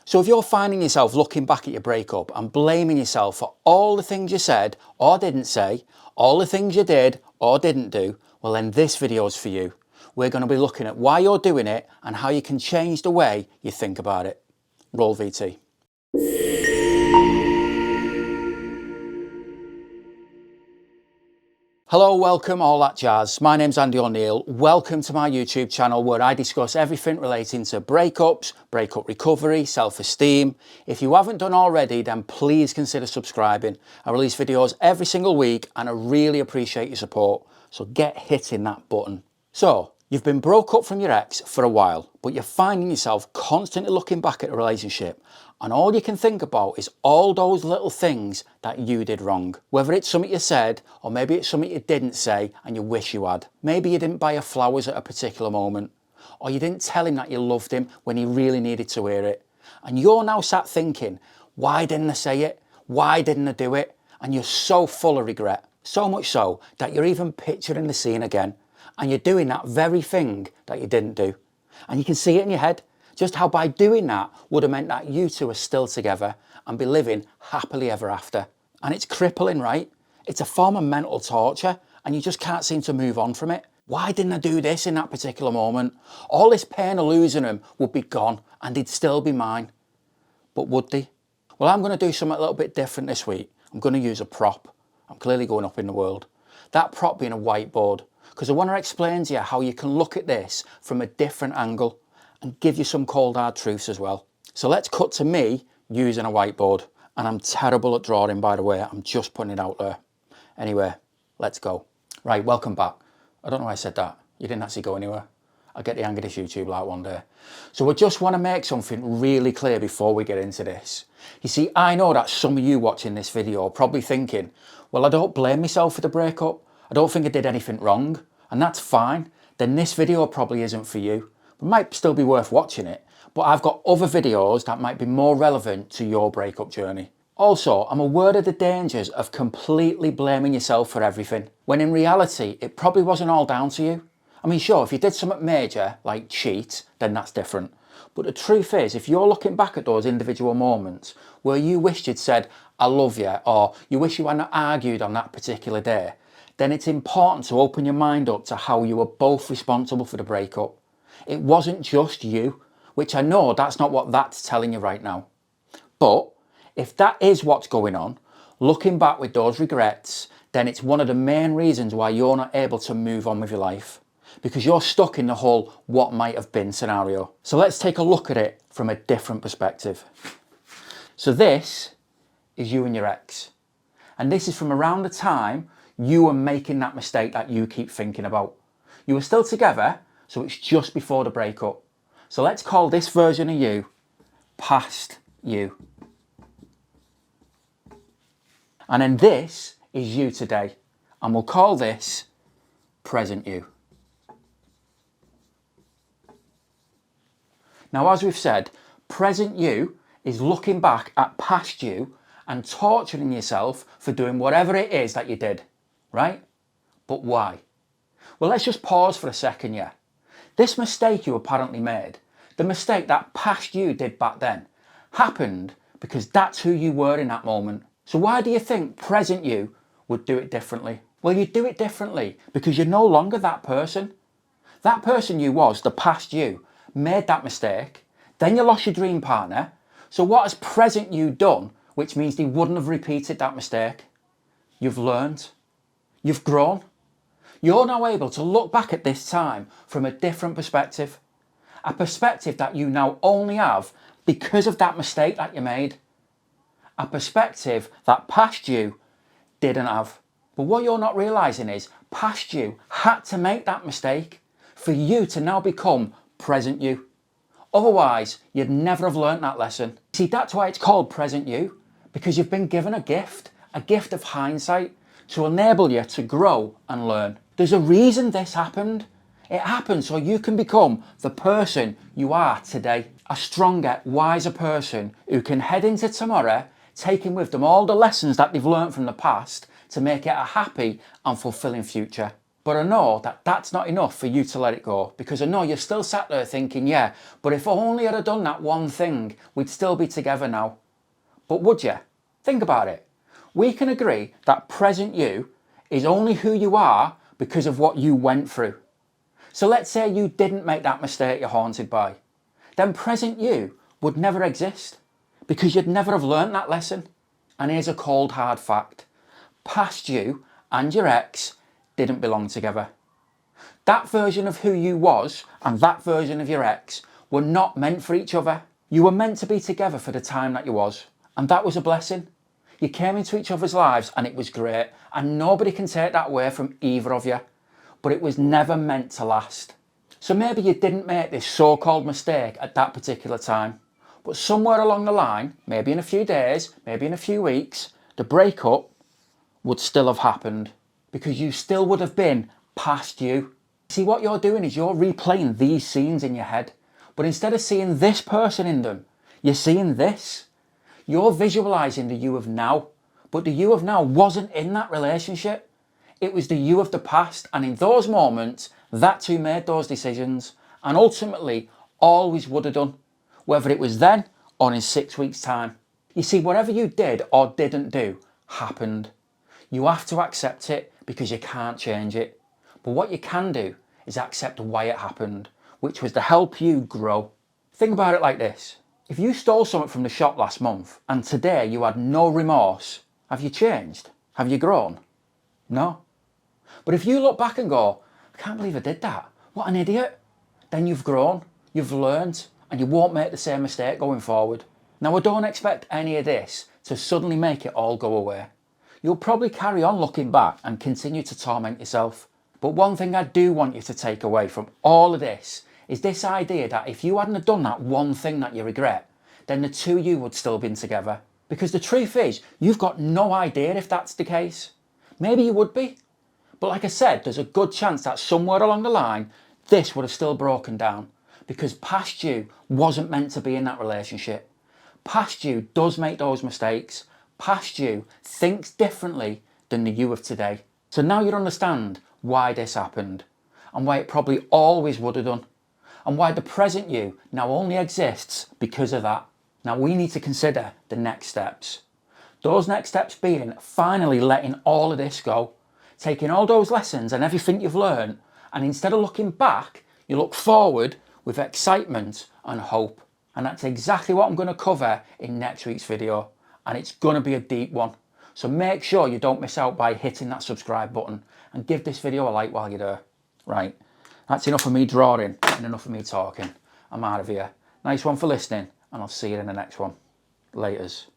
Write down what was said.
So if you're finding yourself looking back at your breakup and blaming yourself for all the things you said or didn't say, all the things you did or didn't do, well then this video is for you. We're going to be looking at why you're doing it and how you can change the way you think about it. Roll VT. Hello, welcome, all that jazz. My name's Andy O'Neill. Welcome to my YouTube channel where I discuss everything relating to breakups, breakup recovery, self-esteem. If you haven't done already, then please consider subscribing. I release videos every single week and I really appreciate your support. So get hitting that button. So, you've been broke up from your ex for a while, but you're finding yourself constantly looking back at the relationship and all you can think about is all those little things that you did wrong. Whether it's something you said or maybe it's something you didn't say and you wish you had. Maybe you didn't buy her flowers at a particular moment, or you didn't tell him that you loved him when he really needed to hear it. And you're now sat thinking, why didn't I say it? Why didn't I do it? And you're so full of regret. So much so that you're even picturing the scene again. And you're doing that very thing that you didn't do. And you can see it in your head, just how by doing that would have meant that you two are still together and be living happily ever after. And it's crippling, right? It's a form of mental torture and you just can't seem to move on from it. Why didn't I do this in that particular moment? All this pain of losing him would be gone and he'd still be mine. But would they? Well, I'm going to do something a little bit different this week. I'm going to use a prop. I'm clearly going up in the world. That prop being a whiteboard. Because I want to explain to you how you can look at this from a different angle and give you some cold hard truths as well. So let's cut to me using a whiteboard. And I'm terrible at drawing, by the way. I'm just putting it out there. Anyway, let's go. Right, welcome back. I don't know why I said that. You didn't actually go anywhere. I'll get the hang of this YouTube like one day. So I just want to make something really clear before we get into this. You see, I know that some of you watching this video are probably thinking, well, I don't blame myself for the breakup. I don't think I did anything wrong. And that's fine. Then this video probably isn't for you. It might still be worth watching it, but I've got other videos that might be more relevant to your breakup journey. Also, I'm aware of the dangers of completely blaming yourself for everything, when in reality, it probably wasn't all down to you. I mean, sure, if you did something major, like cheat, then that's different. But the truth is, if you're looking back at those individual moments where you wished you'd said, I love you, or you wish you hadn't argued on that particular day, then it's important to open your mind up to how you were both responsible for the breakup. It wasn't just you, which I know that's not what that's telling you right now. But if that is what's going on, looking back with those regrets, then it's one of the main reasons why you're not able to move on with your life. Because you're stuck in the whole what might have been scenario. So let's take a look at it from a different perspective. So this is you and your ex. And this is from around the time you were making that mistake that you keep thinking about. You were still together, so it's just before the breakup. So let's call this version of you past you. And then this is you today. And we'll call this present you. Now, as we've said, present you is looking back at past you and torturing yourself for doing whatever it is that you did, right? But why? Well, let's just pause for a second, yeah. This mistake you apparently made, the mistake that past you did back then, happened because that's who you were in that moment. So why do you think present you would do it differently? Well, you'd do it differently because you're no longer that person. That person you was, the past you, made that mistake, then you lost your dream partner. So what has present you done, which means they wouldn't have repeated that mistake? You've learned. You've grown. You're now able to look back at this time from a different perspective. A perspective that you now only have because of that mistake that you made. A perspective that past you didn't have. But what you're not realising is past you had to make that mistake for you to now become present you. Otherwise, you'd never have learnt that lesson. See, that's why it's called present you, because you've been given a gift of hindsight to enable you to grow and learn. There's a reason this happened. It happened so you can become the person you are today. A stronger, wiser person who can head into tomorrow, taking with them all the lessons that they've learnt from the past to make it a happy and fulfilling future. But I know that that's not enough for you to let it go, because I know you're still sat there thinking, yeah, but if only I'd have done that one thing, we'd still be together now. But would you? Think about it. We can agree that present you is only who you are because of what you went through. So let's say you didn't make that mistake you're haunted by. Then present you would never exist because you'd never have learnt that lesson. And here's a cold hard fact. Past you and your ex didn't belong together. That version of who you was and that version of your ex were not meant for each other. You were meant to be together for the time that you was, and that was a blessing. You came into each other's lives and it was great, and nobody can take that away from either of you, but it was never meant to last. So maybe you didn't make this so-called mistake at that particular time, but somewhere along the line, maybe in a few days, maybe in a few weeks, the breakup would still have happened because you still would have been past you. See, what you're doing is you're replaying these scenes in your head, but instead of seeing this person in them, you're seeing this. You're visualising the you of now, but the you of now wasn't in that relationship. It was the you of the past, and in those moments, that's who made those decisions, and ultimately always would have done, whether it was then or in 6 weeks' time. You see, whatever you did or didn't do happened. You have to accept it because you can't change it. But what you can do is accept why it happened, which was to help you grow. Think about it like this. If you stole something from the shop last month and today you had no remorse, have you changed? Have you grown? No. But if you look back and go, I can't believe I did that, what an idiot, then you've grown, you've learned, and you won't make the same mistake going forward. Now, I don't expect any of this to suddenly make it all go away. You'll probably carry on looking back and continue to torment yourself. But one thing I do want you to take away from all of this is this idea that if you hadn't have done that one thing that you regret, then the two of you would still been together. Because the truth is, you've got no idea if that's the case. Maybe you would be. But like I said, there's a good chance that somewhere along the line, this would have still broken down. Because past you wasn't meant to be in that relationship. Past you does make those mistakes. Past you thinks differently than the you of today. So now you understand why this happened, and why it probably always would have done, and why the present you now only exists because of that. Now we need to consider the next steps. Those next steps being finally letting all of this go, taking all those lessons and everything you've learned, and instead of looking back, you look forward with excitement and hope. And that's exactly what I'm going to cover in next week's video, and it's going to be a deep one. So make sure you don't miss out by hitting that subscribe button and give this video a like while you're there. Right, that's enough of me drawing and enough of me talking. I'm out of here. Nice one for listening, and I'll see you in the next one. Laters.